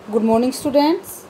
Good morning students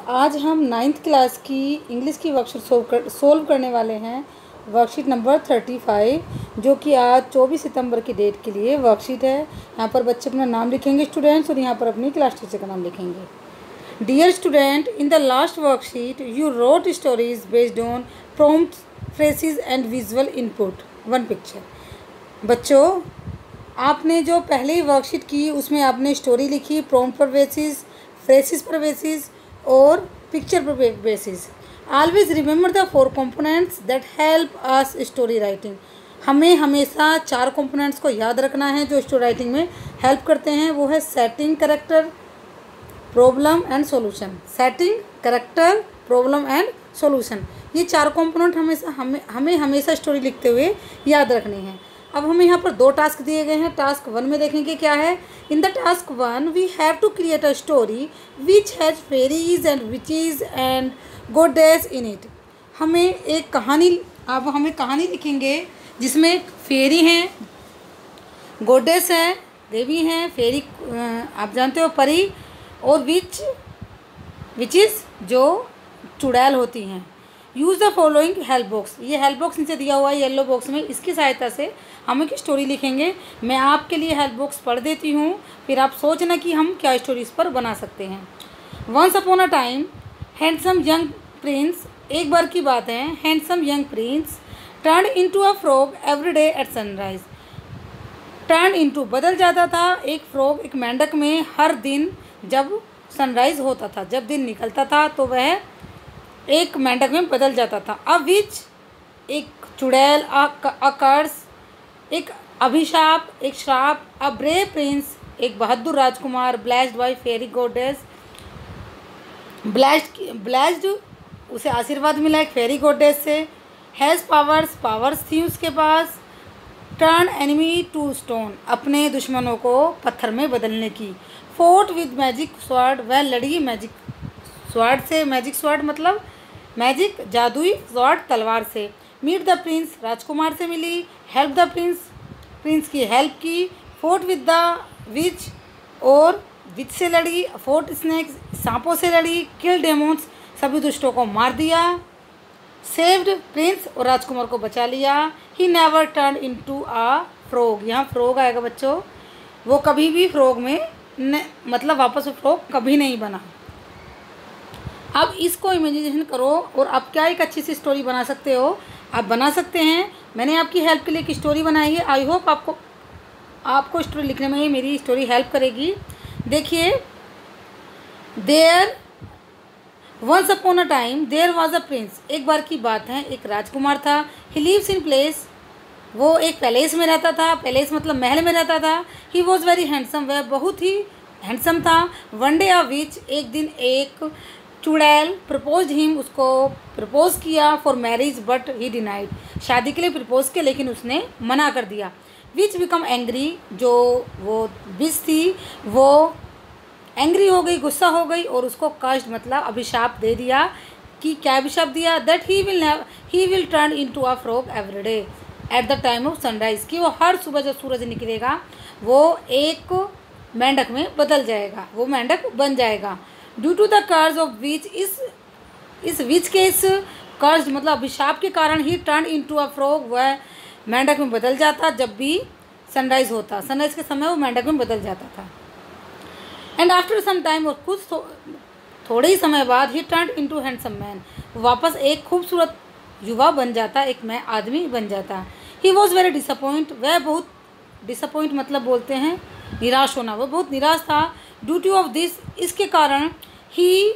आज हम ninth class की इंग्लिश की वर्कशीट सोल्व करने वाले हैं। वर्कशीट नंबर 35 जो कि आज 24 सितंबर की डेट के लिए वर्कशीट है। यहाँ पर बच्चे अपना नाम लिखेंगे स्टूडेंट्स, और यहाँ पर अपनी क्लास टीचर का नाम लिखेंगे। Dear student, in the last worksheet you wrote stories based on prompt phrases and visual input one picture. बच्चों, आपने जो पहले वर्कशीट की उसमें आपने स्टोरी लिखी प्रॉम्प्ट पर बेसिस, फ्रेसेस पर बेसिस और पिक्चर पर basis. Always remember the 4 components that help us story writing. हमें हमेशा 4 कंपोनेंट्स को याद रखना है जो स्टोरी राइटिंग में हेल्प करते हैं। वो है setting, character, problem and solution. Setting, character, problem and solution, ये 4 कंपोनेंट हमें हमेशा स्टोरी लिखते हुए याद रखने हैं। अब हमें यहाँ पर 2 टास्क दिए गए हैं। टास्क 1 में देखेंगे क्या है। In the task 1 we have to create a story which has fairies and witches and goddess in it. हमें एक कहानी, अब हमें कहानी लिखेंगे जिसमें फेरी हैं, गॉडेस हैं, देवी हैं, फेरी आप जानते हो परी, और विचेस जो चुड़ैल होती हैं। Use the following help box. ये हेल्प बॉक्स नीचे दिया हुआ है येलो बॉक्स में, इसकी सहायता से हम एक स्टोरी लिखेंगे। मैं आपके लिए हेल्प बॉक्स पढ़ देती हूँ, फिर आप सोचना कि हम क्या स्टोरी इस पर बना सकते हैं। Once upon a time handsome young prince, एक बार की बात है, handsome young prince turn into a frog every day at sunrise. Turn into बदल जाता था, एक फ्रॉग, एक मेंढक में हर दिन जब सनराइज होता था, जब दिन निकलता था तो वह एक मेंढक में बदल जाता था। अ विच, एक चुड़ैल, अ कर्स, एक अभिशाप, एक श्राप, अ ब्रेव प्रिंस, एक बहादुर राजकुमार, ब्लेस्ड बाय फेरी गॉडेस, ब्लेस्ड उसे आशीर्वाद मिला एक फेरी गॉडेस से। हैज़ पावर्स थी उसके पास। टर्न एनिमी टू स्टोन, अपने दुश्मनों को पत्थर में बदलने की। फोर्ट विद मैजिक स्वॉर्ड, वह लड़ी मैजिक स्वॉर्ड से। मैजिक स्वॉर्ड मतलब मैजिक जादुई स्वॉर्ड, तलवार से। मीट द प्रिंस, राजकुमार से मिली। हेल्प द प्रिंस की हेल्प की। फोर्ट विद द विच, और विच से लड़ी। फोर्ट स्नेक्स, सांपों से लड़ी। किल डेमोन्स, सभी दुष्टों को मार दिया। सेव्ड प्रिंस, और राजकुमार को बचा लिया। ही never turn into a frog, यहाँ फ्रॉग आएगा बच्चों, वो कभी भी फ्रॉग में मतलब वापस वो फ्रॉग कभी नहीं बना। अब इसको इमेजिनेशन करो और आप क्या एक अच्छी सी स्टोरी बना सकते हो, आप बना सकते हैं। मैंने आपकी हेल्प के लिए एक स्टोरी बनाई है। आई होप आपको स्टोरी लिखने में ये मेरी स्टोरी हेल्प करेगी। देखिए, there once upon a time there was a prince, एक बार की बात है, एक राजकुमार था। ही लिव्स इन प्लेस, वो एक पैलेस में रहता था। पैलेस मतलब महल में रहता था। ही वॉज वेरी हैंडसम, वह बहुत ही हैंडसम था। वन डे अ विच, एक दिन एक चुड़ैल प्रपोज हिम, उसको प्रपोज किया for marriage but he denied, शादी के लिए प्रपोज किया लेकिन उसने मना कर दिया। विच बिकम एंग्री, जो वो विच थी वो एंग्री हो गई, गुस्सा हो गई, और उसको कष्ट मतलब अभिशाप दे दिया। कि क्या अभिशाप दिया। That he will turn into a frog every day at the time of sunrise, कि वो हर सुबह जब सूरज निकलेगा वो एक मेंढक में बदल जाएगा, वो मेंढक बन जाएगा। ड्यू टू द कर्ज ऑफ विच, इस विच के इस कर्ज मतलब अभिशाप के कारण ही टर्न इनटू अ फ्रॉग, वह मेंढक में बदल जाता जब भी सनराइज होता। सनराइज के समय वो मेंढक में बदल जाता था। एंड आफ्टर सम टाइम, और कुछ थोड़े ही समय बाद, ही टर्न इनटू हैंडसम मैन, वापस एक खूबसूरत युवा बन जाता, एक मैं आदमी बन जाता। ही वॉज वेरी डिसअपॉइंट, वह बहुत डिसअपॉइंट मतलब बोलते हैं निराश होना, वह बहुत निराश था। ड्यूटी ऑफ दिस, इसके कारण ही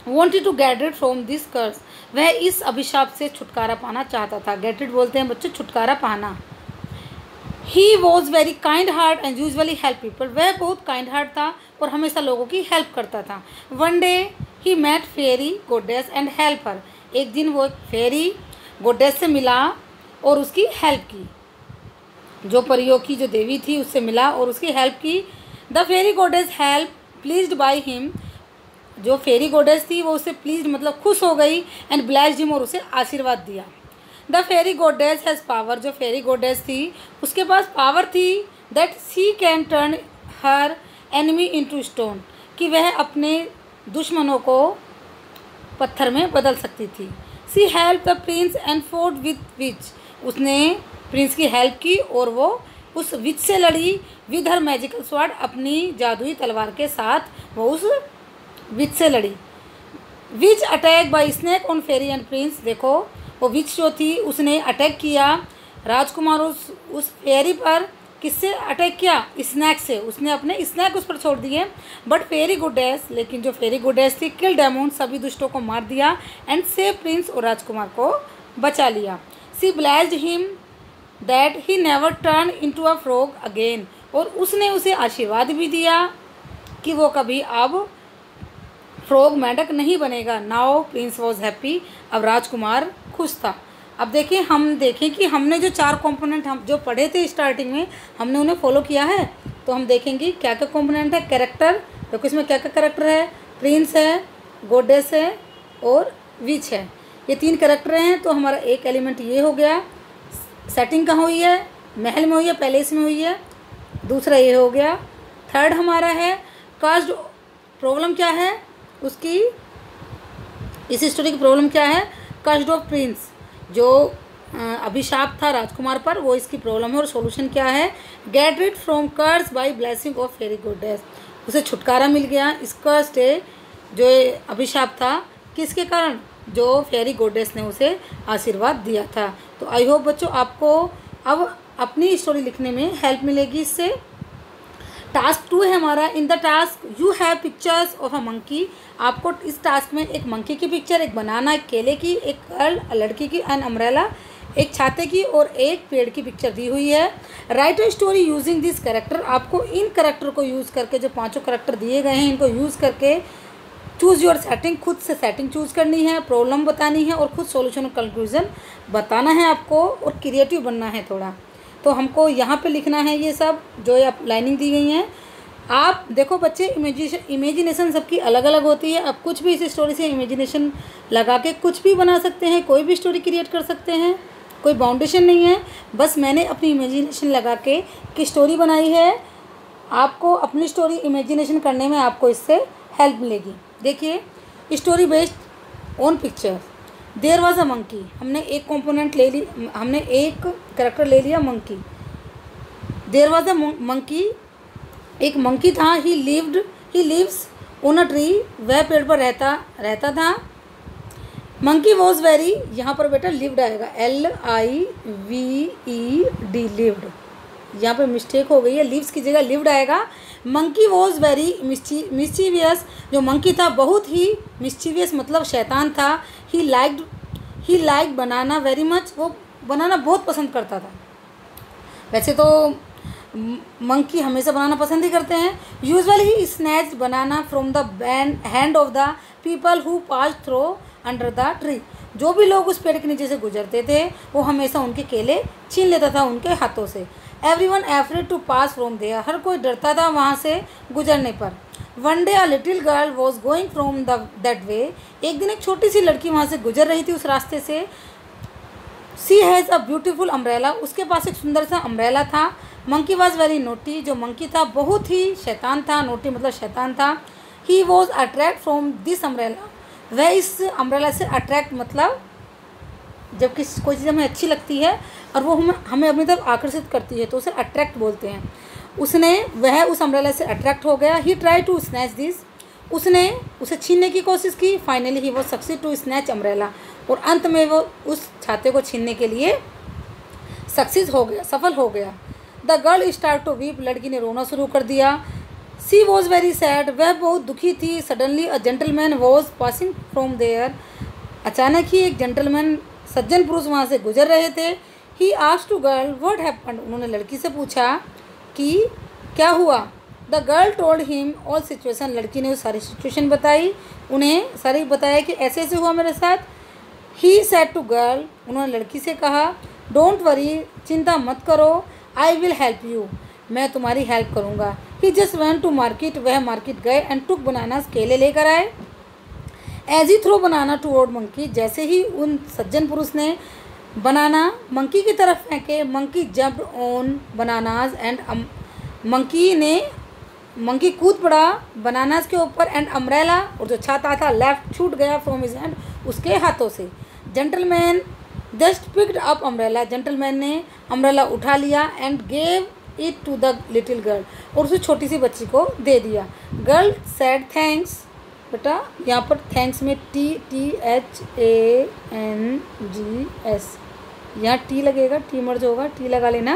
wanted to get it from this curse, वह इस अभिशाप से छुटकारा पाना चाहता था। गेट इट बोलते हैं बच्चों छुटकारा पाना। He was very kind heart and usually help people, वह बहुत काइंड हार्ट था और हमेशा लोगों की हेल्प करता था। One day he met fairy goddess and help her, एक दिन वो फेरी गॉडेस से मिला और उसकी हेल्प की, जो परियों की जो देवी थी उससे मिला और उसकी हेल्प की। The fairy goddess help pleased by him, जो फेरी गॉडेस थी वो उससे प्लीज्ड मतलब खुश हो गई। एंड ब्लेस्ड हिम, और उसे आशीर्वाद दिया। The fairy goddess has power, जो फेरी गॉडेस थी उसके पास पावर थी। That she can turn her enemy into stone, कि वह अपने दुश्मनों को पत्थर में बदल सकती थी। She help the prince and fought with witch, उसने प्रिंस की हेल्प की और वो उस विच से लड़ी। विद हर मैजिकल स्वॉर्ड, अपनी जादुई तलवार के साथ वो उस विच से लड़ी। Witch attack by snake on fairy and prince, देखो वो विच जो थी उसने अटैक किया राजकुमार उस फेरी पर। किससे अटैक किया? स्नैक से, उसने अपने स्नैक उस पर छोड़ दिए। बट फेरी गुडेस, लेकिन जो फेरी गुडेस थी, किल डेमोन, सभी दुष्टों को मार दिया। एंड सेव प्रिंस, और राजकुमार को बचा लिया। She blessed him that he never turn into a frog again, और उसने उसे आशीर्वाद भी दिया कि वो कभी अब फ्रॉग मेंढक नहीं बनेगा। नाउ प्रिंस वॉज हैप्पी, अब राजकुमार खुश था। अब देखिए, हम देखें कि हमने जो 4 कंपोनेंट हम जो पढ़े थे स्टार्टिंग में, हमने उन्हें फॉलो किया है। तो हम देखेंगे क्या क्या कंपोनेंट है। कैरेक्टर, देखो इसमें क्या क्या कैरेक्टर है, प्रिंस है, गॉडेस है और विच है, ये 3 कैरेक्टर हैं। तो हमारा एक एलिमेंट ये हो गया। सेटिंग कहाँ हुई है? महल में हुई है, पैलेस में हुई है। दूसरा ये हो गया। थर्ड हमारा है कास्ट प्रॉब्लम, क्या है उसकी, इस स्टोरी की प्रॉब्लम क्या है? कास्ट ऑफ प्रिंस, जो अभिशाप था राजकुमार पर, वो इसकी प्रॉब्लम है। और सॉल्यूशन क्या है? Get rid from curse by blessing of fairy goddess, उसे छुटकारा मिल गया इस कर्स से, जो अभिशाप था, किसके कारण? जो फेरी गॉडेस ने उसे आशीर्वाद दिया था। तो आई होप बच्चों आपको अब अपनी स्टोरी लिखने में हेल्प मिलेगी इससे। टास्क 2 है हमारा। इन the task you have pictures of a monkey, आपको इस टास्क में एक मंकी की पिक्चर, एक बनाना, एक केले की, एक गर्ल लड़की की, एन अम्ब्रेला, एक छाते की और एक पेड़ की पिक्चर दी हुई है। Right a story using this character, आपको इन कैरेक्टर को यूज़ करके, जो 5 कैरेक्टर दिए गए हैं इनको यूज़ करके चूज़ योर सेटिंग, खुद से सेटिंग चूज़ करनी है, प्रॉब्लम बतानी है और खुद सॉल्यूशन और कंक्लूजन बताना है आपको, और क्रिएटिव बनना है थोड़ा। तो हमको यहाँ पे लिखना है ये सब जो ये लाइनिंग दी गई हैं। आप देखो बच्चे, इमेजिनेशन सबकी अलग अलग होती है। अब कुछ भी इस स्टोरी से इमेजिनेशन लगा के कुछ भी बना सकते हैं, कोई भी स्टोरी क्रिएट कर सकते हैं, कोई बाउंडेशन नहीं है। बस मैंने अपनी इमेजिनेशन लगा के कि स्टोरी बनाई है। आपको अपनी स्टोरी इमेजिनेशन करने में आपको इससे हेल्प मिलेगी। देखिए, story based on picture. There was a monkey, हमने एक कंपोनेंट ले ली, हमने एक कैरेक्टर ले लिया monkey. There was a monkey, एक मंकी था। He lives on a tree, वह पेड़ पर रहता था। मंकी वॉज वेरी, यहाँ पर बेटा लिव्ड आएगा, LIVED, लिव्ड, यहाँ पर मिस्टेक हो गई है, लिव्स की जगह लिव्ड आएगा। मंकी वॉज वेरी मिस्चीवियस, जो मंकी था बहुत ही मिस्चीवियस मतलब शैतान था। He liked banana very much, वो बनाना बहुत पसंद करता था। वैसे तो मंकी हमेशा बनाना पसंद ही करते हैं। Usually he snatched banana from the hand of the people who pass through under the tree, जो भी लोग उस पेड़ के नीचे से गुजरते थे वो हमेशा उनके केले छीन लेता था उनके हाथों से। Everyone afraid to pass from there, हर कोई डरता था वहाँ से गुजरने पर। One day a little girl was going from that way, एक दिन एक छोटी सी लड़की वहाँ से गुजर रही थी उस रास्ते से। सी हैज़ अ ब्यूटीफुल अम्ब्रेला, उसके पास एक सुंदर सा अम्ब्रेला था। मंकी वॉज वेरी नोटी, जो मंकी था बहुत ही शैतान था, नोटी मतलब शैतान था। He was attract from this umbrella, वह इस अम्ब्रेला से अट्रैक्ट मतलब जब कोई चीज़ हमें अच्छी लगती है और वो हमें अपनी तरफ आकर्षित करती है तो उसे अट्रैक्ट बोलते हैं। वह उस अम्ब्रेला से अट्रैक्ट हो गया। ही ट्राई टू स्नैच दिस, उसने उसे छीनने की कोशिश की। फाइनली ही वो सक्सीड टू स्नैच अम्ब्रेला, और अंत में वो उस छाते को छीनने के लिए सफल हो गया। The girl start to weep, लड़की ने रोना शुरू कर दिया। सी वॉज वेरी सैड, वह बहुत दुखी थी। Suddenly a gentleman was passing from there, अचानक ही एक जेंटलमैन सज्जन पुरुष वहाँ से गुजर रहे थे। He asked to girl what happened, उन्होंने लड़की से पूछा कि क्या हुआ। The girl told him all situation, लड़की ने वो सारी सिचुएशन बताई, उन्हें सारी बताया कि ऐसे ऐसे हुआ मेरे साथ। ही सेड टू गर्ल, उन्होंने लड़की से कहा डोंट वरी, चिंता मत करो, आई विल हेल्प यू, मैं तुम्हारी हेल्प करूँगा। He just went to market, वह मार्केट गए एंड टुक बनाना, केले लेकर आए। As he throw banana toward monkey, जैसे ही उन सज्जन पुरुष ने बनाना मंकी की तरफ फेंके, monkey jumped on bananas and monkey ने मंकी कूद पड़ा बनानास के ऊपर एंड अम्ब्रेला, और जो छाता था लेफ्ट छूट गया फ्रॉम हिज हैंड, उसके हाथों से। Gentleman just picked up umbrella, gentleman ने अम्ब्रेला उठा लिया and gave it to the little girl, और उसे छोटी सी बच्ची को दे दिया। गर्ल सेड थैंक्स, बेटा यहाँ पर थैंक्स में THANGS, यहाँ टी लगेगा, टी मर्ज होगा, टी लगा लेना।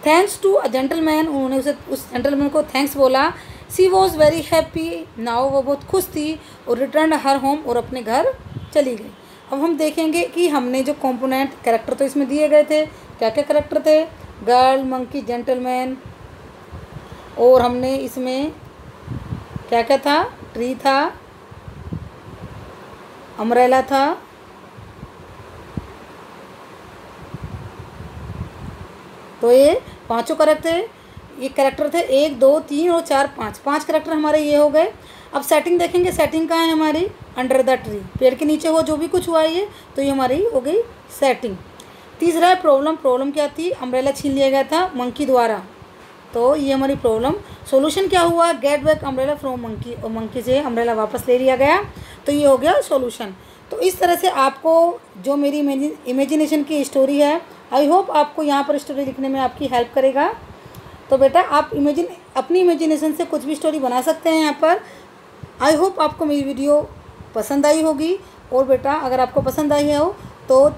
थैंक्स टू अ जेंटलमैन, उन्होंने उस जेंटलमैन को थैंक्स बोला। सी वॉज वेरी हैप्पी नाउ, वो बहुत खुश थी, और रिटर्न हर होम, और अपने घर चली गई। अब हम देखेंगे कि हमने जो कंपोनेंट कैरेक्टर तो इसमें दिए गए थे, क्या क्या कैरेक्टर थे, गर्ल, मंकी, जेंटलमैन, और हमने इसमें क्या क्या था, ट्री था, अम्ब्रेला था, तो ये पांचों कैरेक्टर थे 1 2 3 और 4 5 कैरेक्टर हमारे ये हो गए। अब सेटिंग देखेंगे, सेटिंग कहाँ है हमारी, अंडर द ट्री, पेड़ के नीचे हो जो भी कुछ हुआ है ये, तो ये हमारी हो गई सेटिंग। तीसरा है प्रॉब्लम, प्रॉब्लम क्या थी, अम्ब्रेला छीन लिया गया था मंकी द्वारा, तो ये हमारी प्रॉब्लम। सॉल्यूशन क्या हुआ, get back umbrella from monkey, और मंकी से अम्ब्रेला वापस ले लिया गया, तो ये हो गया सॉल्यूशन। तो इस तरह से आपको जो मेरी इमेजिनेशन की स्टोरी है, आई होप आपको यहाँ पर स्टोरी लिखने में आपकी हेल्प करेगा। तो बेटा आप अपनी इमेजिनेशन से कुछ भी स्टोरी बना सकते हैं यहाँ पर। आई होप आपको मेरी वीडियो पसंद आई होगी, और बेटा अगर आपको पसंद आई हो तो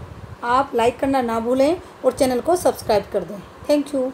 आप लाइक करना ना भूलें और चैनल को सब्सक्राइब कर दें। Thank you.